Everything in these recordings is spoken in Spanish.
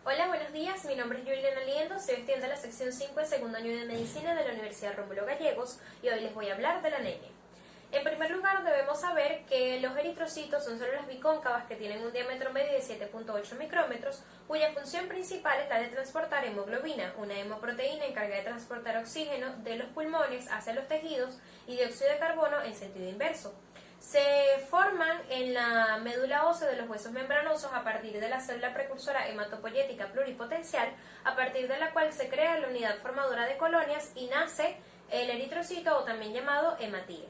Hola, buenos días. Mi nombre es Juliana Liendo, soy estudiante de la sección 5 del segundo año de Medicina de la Universidad Rómulo Gallegos y hoy les voy a hablar de la anemia. En primer lugar, debemos saber que los eritrocitos son células bicóncavas que tienen un diámetro medio de 7.8 micrómetros, cuya función principal es la de transportar hemoglobina, una hemoproteína encargada de transportar oxígeno de los pulmones hacia los tejidos y dióxido de carbono en sentido inverso. Se forman en la médula ósea de los huesos membranosos a partir de la célula precursora hematopoyética pluripotencial, a partir de la cual se crea la unidad formadora de colonias y nace el eritrocito o también llamado hematíe.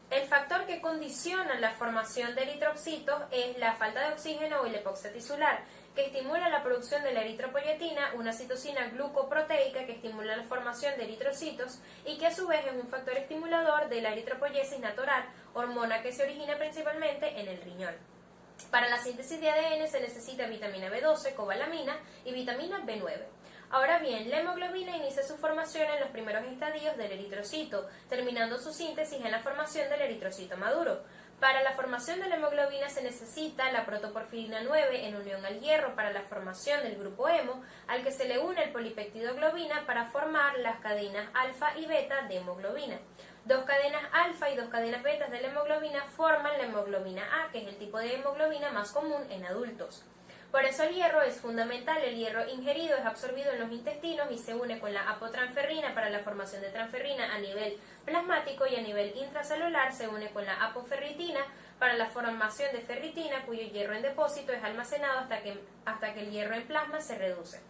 El factor que condiciona la formación de eritrocitos es la falta de oxígeno o la hipoxia tisular, que estimula la producción de la eritropoyetina, una citosina glucoproteica que estimula la formación de eritrocitos y que a su vez es un factor estimulador de la eritropoyesis natural, hormona que se origina principalmente en el riñón. Para la síntesis de ADN se necesita vitamina B12, cobalamina y vitamina B9. Ahora bien, la hemoglobina inicia su formación en los primeros estadios del eritrocito, terminando su síntesis en la formación del eritrocito maduro. Para la formación de la hemoglobina se necesita la protoporfirina 9 en unión al hierro para la formación del grupo hemo, al que se le une el polipeptidoglobina para formar las cadenas alfa y beta de hemoglobina. Dos cadenas alfa y dos cadenas beta de la hemoglobina forman la hemoglobina A, que es el tipo de hemoglobina más común en adultos. Por eso el hierro es fundamental. El hierro ingerido es absorbido en los intestinos y se une con la apotransferrina para la formación de transferrina a nivel plasmático y a nivel intracelular se une con la apoferritina para la formación de ferritina, cuyo hierro en depósito es almacenado hasta que el hierro en plasma se reduce.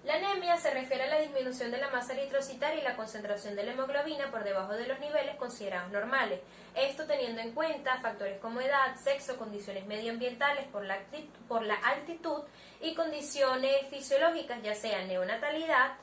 La anemia se refiere a la disminución de la masa eritrocitaria y la concentración de la hemoglobina por debajo de los niveles considerados normales. Esto teniendo en cuenta factores como edad, sexo, condiciones medioambientales por la altitud y condiciones fisiológicas, ya sean neonatalidad,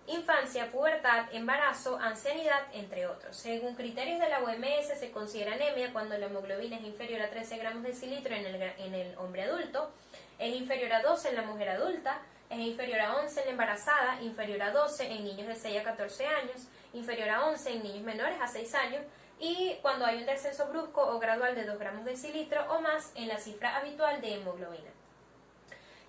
infancia, pubertad, embarazo, ancianidad, entre otros. Según criterios de la OMS, se considera anemia cuando la hemoglobina es inferior a 13 gramos de decilitro en el hombre adulto, es inferior a 12 en la mujer adulta, es inferior a 11 en la embarazada, inferior a 12 en niños de 6 a 14 años, inferior a 11 en niños menores a 6 años y cuando hay un descenso brusco o gradual de 2 gramos de decilitro o más en la cifra habitual de hemoglobina.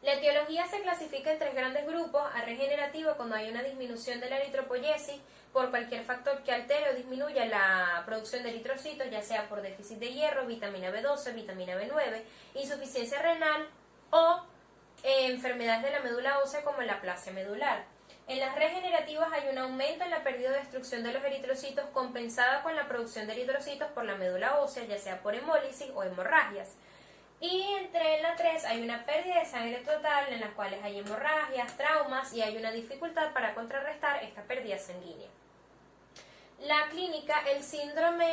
La etiología se clasifica en tres grandes grupos: A regenerativo, cuando hay una disminución de la eritropoyesis por cualquier factor que altere o disminuya la producción de eritrocitos, ya sea por déficit de hierro, vitamina B12, vitamina B9, insuficiencia renal o enfermedades de la médula ósea como la aplasia medular. En las regenerativas hay un aumento en la pérdida o destrucción de los eritrocitos compensada con la producción de eritrocitos por la médula ósea, ya sea por hemólisis o hemorragias. Y entre la 3 hay una pérdida de sangre total en las cuales hay hemorragias, traumas y hay una dificultad para contrarrestar esta pérdida sanguínea. La clínica, el síndrome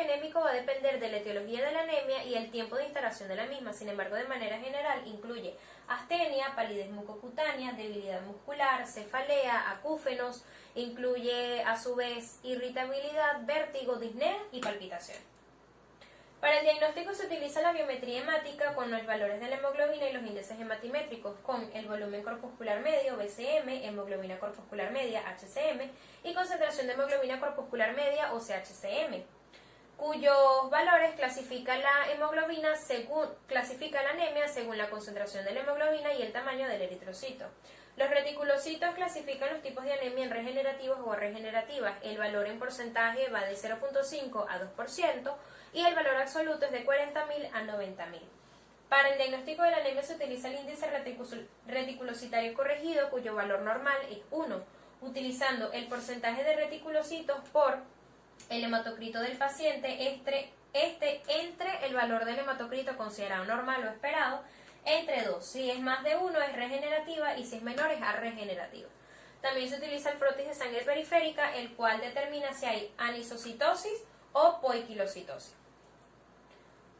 anémico va a depender de la etiología de la anemia y el tiempo de instalación de la misma. Sin embargo, de manera general, incluye astenia, palidez mucocutánea, debilidad muscular, cefalea, acúfenos, incluye a su vez irritabilidad, vértigo, disnea y palpitación. Para el diagnóstico se utiliza la biometría hemática con los valores de la hemoglobina y los índices hematimétricos con el volumen corpuscular medio, BCM, hemoglobina corpuscular media, HCM, y concentración de hemoglobina corpuscular media, o CHCM, cuyos valores clasifican la anemia según la concentración de la hemoglobina y el tamaño del eritrocito. Los reticulocitos clasifican los tipos de anemia en regenerativos o regenerativas. El valor en porcentaje va de 0.5 a 2% y el valor absoluto es de 40.000 a 90.000. Para el diagnóstico de la anemia se utiliza el índice reticulocitario corregido, cuyo valor normal es 1, utilizando el porcentaje de reticulocitos por el hematocrito del paciente, entre el valor del hematocrito considerado normal o esperado, entre 2. Si es más de 1 es regenerativa y si es menor es arregenerativa. También se utiliza el frotis de sangre periférica, el cual determina si hay anisocitosis o poiquilocitosis.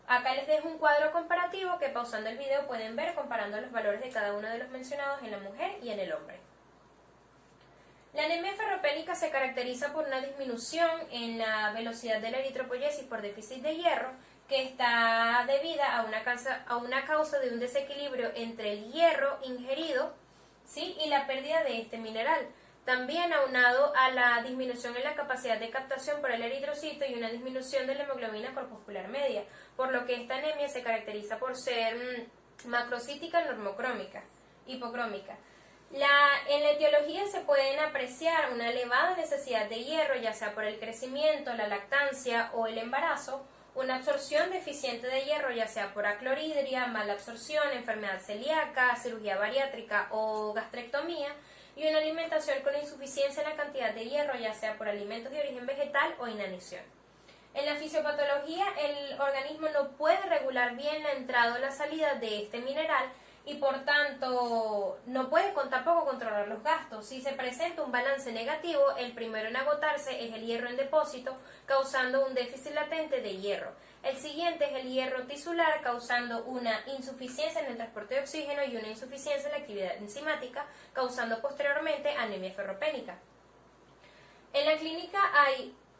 Acá les dejo un cuadro comparativo que pausando el video pueden ver comparando los valores de cada uno de los mencionados en la mujer y en el hombre. La anemia ferropénica se caracteriza por una disminución en la velocidad de la eritropoyesis por déficit de hierro, que está debida a una causa de un desequilibrio entre el hierro ingerido, ¿sí?, y la pérdida de este mineral. También aunado a la disminución en la capacidad de captación por el eritrocito y una disminución de la hemoglobina corpuscular media, por lo que esta anemia se caracteriza por ser macrocítica normocrómica, hipocrómica. En la etiología se pueden apreciar una elevada necesidad de hierro, ya sea por el crecimiento, la lactancia o el embarazo, una absorción deficiente de hierro, ya sea por acloridria, mala absorción, enfermedad celíaca, cirugía bariátrica o gastrectomía, y una alimentación con insuficiencia en la cantidad de hierro, ya sea por alimentos de origen vegetal o inanición. En la fisiopatología, el organismo no puede regular bien la entrada o la salida de este mineral y por tanto no puede tampoco controlar los gastos. Si se presenta un balance negativo, el primero en agotarse es el hierro en depósito, causando un déficit latente de hierro. El siguiente es el hierro tisular, causando una insuficiencia en el transporte de oxígeno y una insuficiencia en la actividad enzimática, causando posteriormente anemia ferropénica. En la clínica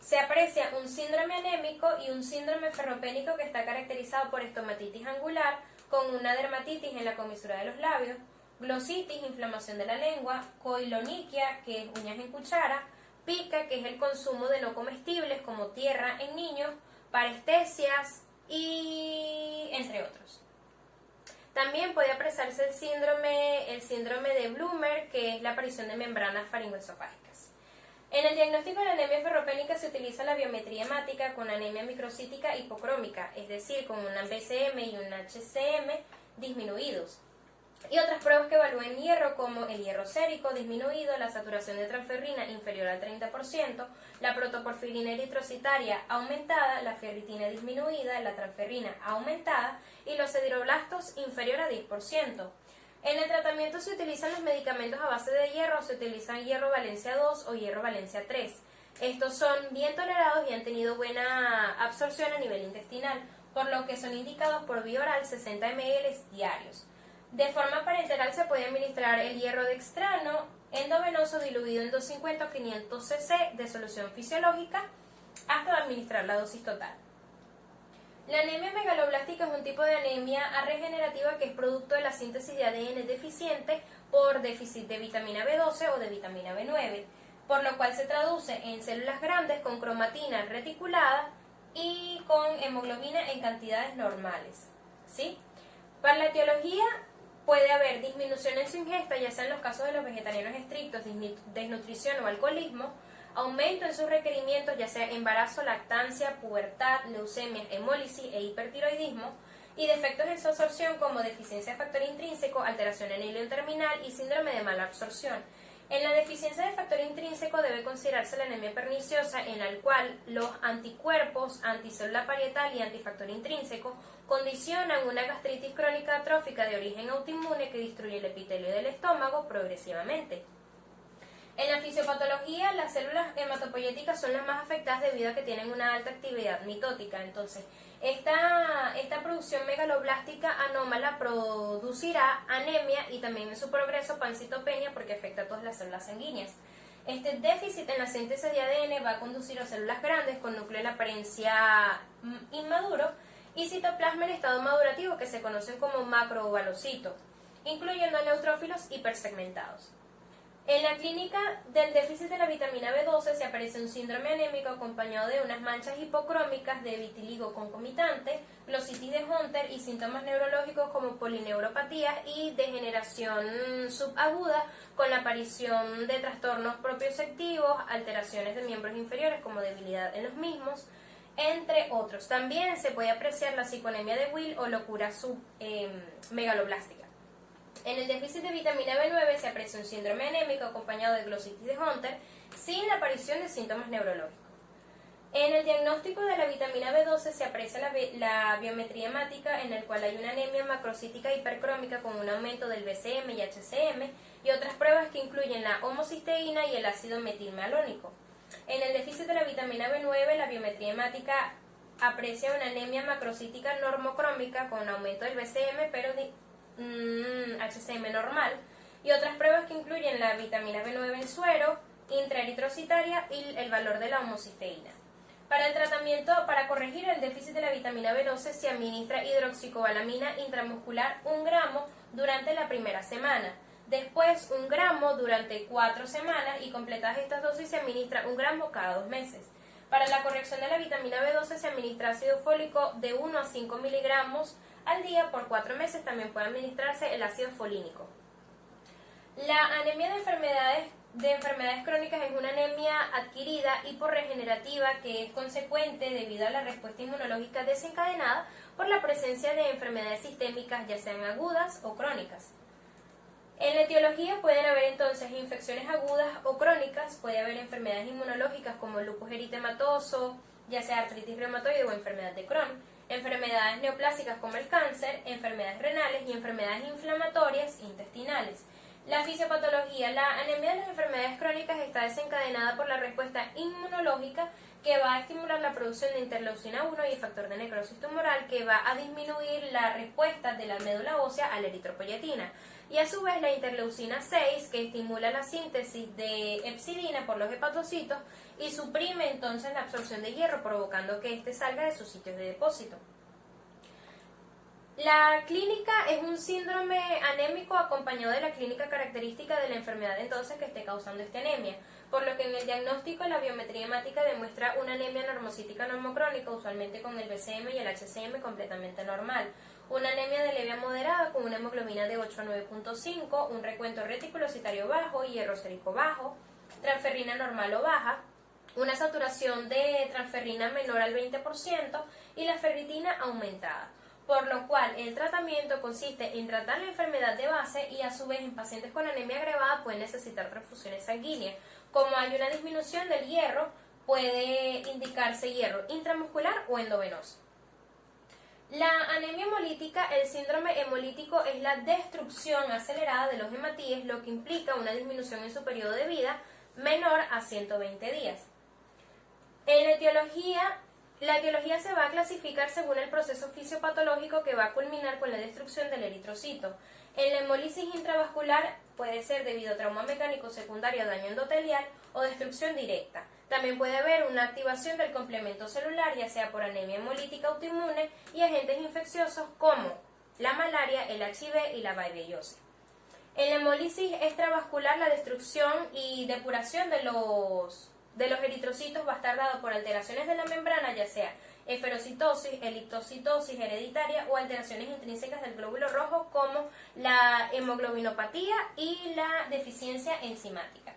se aprecia un síndrome anémico y un síndrome ferropénico que está caracterizado por estomatitis angular, con una dermatitis en la comisura de los labios, glositis, inflamación de la lengua, coiloniquia, que es uñas en cuchara, pica, que es el consumo de no comestibles como tierra en niños, parestesias y entre otros. También puede apreciarse el síndrome de Bloomer, que es la aparición de membranas faringoesofágicas. En el diagnóstico de la anemia ferropénica se utiliza la biometría hemática con anemia microcítica hipocrómica, es decir, con un BCM y un HCM disminuidos. Y otras pruebas que evalúen hierro, como el hierro sérico disminuido, la saturación de transferrina inferior al 30%, la protoporfirina eritrocitaria aumentada, la ferritina disminuida, la transferrina aumentada y los sideroblastos inferior a 10%. En el tratamiento se utilizan los medicamentos a base de hierro, se utilizan hierro valencia 2 o hierro valencia 3. Estos son bien tolerados y han tenido buena absorción a nivel intestinal, por lo que son indicados por vía oral 60 ml diarios. De forma parenteral se puede administrar el hierro dextrano endovenoso diluido en 250 o 500 cc de solución fisiológica hasta administrar la dosis total. La anemia megaloblástica es un tipo de anemia regenerativa que es producto de la síntesis de ADN deficiente por déficit de vitamina B12 o de vitamina B9, por lo cual se traduce en células grandes con cromatina reticulada y con hemoglobina en cantidades normales, ¿sí? Para la etiología puede haber disminución en su ingesta, ya sea en los casos de los vegetarianos estrictos, desnutrición o alcoholismo, aumento en sus requerimientos, ya sea embarazo, lactancia, pubertad, leucemia, hemólisis e hipertiroidismo, y defectos en su absorción como deficiencia de factor intrínseco, alteración en el hilo terminal y síndrome de mala absorción. En la deficiencia de factor intrínseco debe considerarse la anemia perniciosa, en la cual los anticuerpos, anticélula parietal y antifactor intrínseco condicionan una gastritis crónica atrófica de origen autoinmune que destruye el epitelio del estómago progresivamente. En la fisiopatología, las células hematopoyéticas son las más afectadas debido a que tienen una alta actividad mitótica. Entonces, esta producción megaloblástica anómala producirá anemia y también en su progreso pancitopenia porque afecta a todas las células sanguíneas. Este déficit en la síntesis de ADN va a conducir a células grandes con núcleo de la apariencia inmaduro y citoplasma en estado madurativo que se conocen como macroovalocitos, incluyendo a neutrófilos hipersegmentados. En la clínica del déficit de la vitamina B12 se aparece un síndrome anémico acompañado de unas manchas hipocrómicas de vitiligo concomitante, glositis de Hunter y síntomas neurológicos como polineuropatías y degeneración subaguda con la aparición de trastornos propioceptivos, alteraciones de miembros inferiores como debilidad en los mismos, entre otros. También se puede apreciar la psiconemia de Will o locura submegaloblástica. En el déficit de vitamina B9 se aprecia un síndrome anémico acompañado de glositis de Hunter sin la aparición de síntomas neurológicos. En el diagnóstico de la vitamina B12 se aprecia la biometría hemática en el cual hay una anemia macrocítica hipercrómica con un aumento del BCM y HCM y otras pruebas que incluyen la homocisteína y el ácido metilmalónico. En el déficit de la vitamina B9 la biometría hemática aprecia una anemia macrocítica normocrómica con un aumento del BCM pero HCM normal y otras pruebas que incluyen la vitamina B9 en suero, intraeritrocitaria y el valor de la homocisteína. Para el tratamiento, para corregir el déficit de la vitamina B12 se administra hidroxicobalamina intramuscular 1 gramo durante la primera semana, después 1 gramo durante 4 semanas y completadas estas dosis se administra 1 gramo cada 2 meses. Para la corrección de la vitamina B12 se administra ácido fólico de 1 a 5 miligramos al día por 4 meses. También puede administrarse el ácido folínico. La anemia de enfermedades crónicas es una anemia adquirida hiporregenerativa que es consecuente debido a la respuesta inmunológica desencadenada por la presencia de enfermedades sistémicas, ya sean agudas o crónicas. En la etiología pueden haber entonces infecciones agudas o crónicas, puede haber enfermedades inmunológicas como lupus eritematoso, ya sea artritis reumatoide o enfermedad de Crohn, enfermedades neoplásicas como el cáncer, enfermedades renales y enfermedades inflamatorias intestinales. La fisiopatología, la anemia de las enfermedades crónicas está desencadenada por la respuesta inmunológica que va a estimular la producción de interleucina 1 y el factor de necrosis tumoral, que va a disminuir la respuesta de la médula ósea a la eritropoyetina. Y a su vez la interleucina 6, que estimula la síntesis de epsilina por los hepatocitos y suprime entonces la absorción de hierro, provocando que éste salga de sus sitios de depósito. La clínica es un síndrome anémico acompañado de la clínica característica de la enfermedad entonces que esté causando esta anemia, por lo que en el diagnóstico la biometría hemática demuestra una anemia normocítica normocrónica, usualmente con el BCM y el HCM completamente normal, una anemia de leve a moderada con una hemoglobina de 8 a 9.5, un recuento reticulocitario bajo, hierro sérico bajo, transferrina normal o baja, una saturación de transferrina menor al 20% y la ferritina aumentada. Por lo cual el tratamiento consiste en tratar la enfermedad de base y a su vez en pacientes con anemia agravada pueden necesitar transfusiones sanguíneas. Como hay una disminución del hierro, puede indicarse hierro intramuscular o endovenoso. La anemia hemolítica, el síndrome hemolítico es la destrucción acelerada de los hematíes, lo que implica una disminución en su periodo de vida menor a 120 días. En la etiología se va a clasificar según el proceso fisiopatológico que va a culminar con la destrucción del eritrocito. En la hemólisis intravascular puede ser debido a trauma mecánico secundario, daño endotelial o destrucción directa. También puede haber una activación del complemento celular, ya sea por anemia hemolítica autoinmune y agentes infecciosos como la malaria, el HIV y la babesiosis. En la hemólisis extravascular, la destrucción y depuración de los eritrocitos va a estar dado por alteraciones de la membrana, ya sea esferocitosis, eliptocitosis hereditaria o alteraciones intrínsecas del glóbulo rojo como la hemoglobinopatía y la deficiencia enzimática.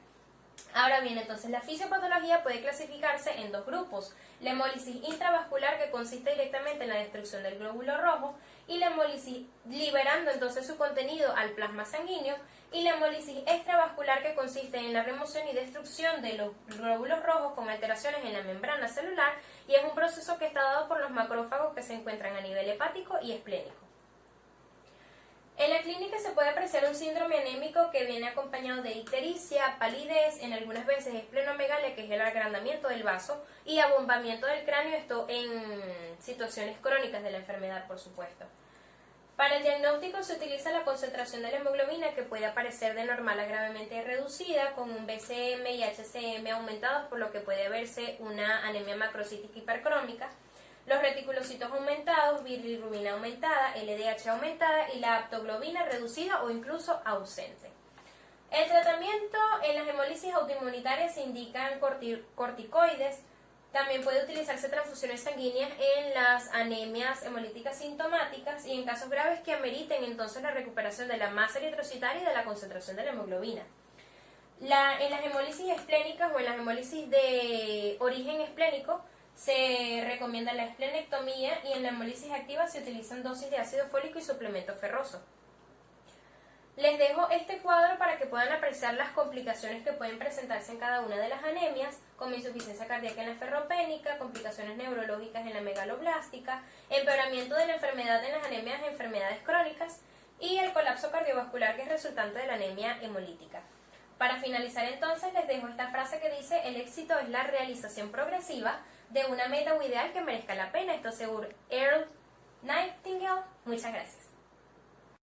Ahora bien, entonces la fisiopatología puede clasificarse en dos grupos: la hemólisis intravascular, que consiste directamente en la destrucción del glóbulo rojo, y la hemólisis liberando entonces su contenido al plasma sanguíneo, y la hemólisis extravascular, que consiste en la remoción y destrucción de los glóbulos rojos con alteraciones en la membrana celular, y es un proceso que está dado por los macrófagos que se encuentran a nivel hepático y esplénico. En la clínica se puede apreciar un síndrome anémico que viene acompañado de ictericia, palidez, en algunas veces esplenomegalia, que es el agrandamiento del vaso, y abombamiento del cráneo, esto en situaciones crónicas de la enfermedad, por supuesto. Para el diagnóstico se utiliza la concentración de la hemoglobina, que puede aparecer de normal a gravemente reducida, con un BCM y HCM aumentados, por lo que puede verse una anemia macrocítica hipercrómica, los reticulocitos aumentados, bilirrubina aumentada, LDH aumentada y la aptoglobina reducida o incluso ausente. El tratamiento en las hemólisis autoinmunitarias se indican corticoides. También puede utilizarse transfusiones sanguíneas en las anemias hemolíticas sintomáticas y en casos graves que ameriten entonces la recuperación de la masa eritrocitaria y de la concentración de la hemoglobina. En las hemólisis esplénicas o en las hemólisis de origen esplénico se recomienda la esplenectomía, y en la hemólisis activa se utilizan dosis de ácido fólico y suplemento ferroso. Les dejo este cuadro para que puedan apreciar las complicaciones que pueden presentarse en cada una de las anemias, como insuficiencia cardíaca en la ferropénica, complicaciones neurológicas en la megaloblástica, empeoramiento de la enfermedad en las anemias de enfermedades crónicas y el colapso cardiovascular que es resultante de la anemia hemolítica. Para finalizar entonces les dejo esta frase que dice: el éxito es la realización progresiva de una meta o ideal que merezca la pena. Esto seguro Earl Nightingale. Muchas gracias.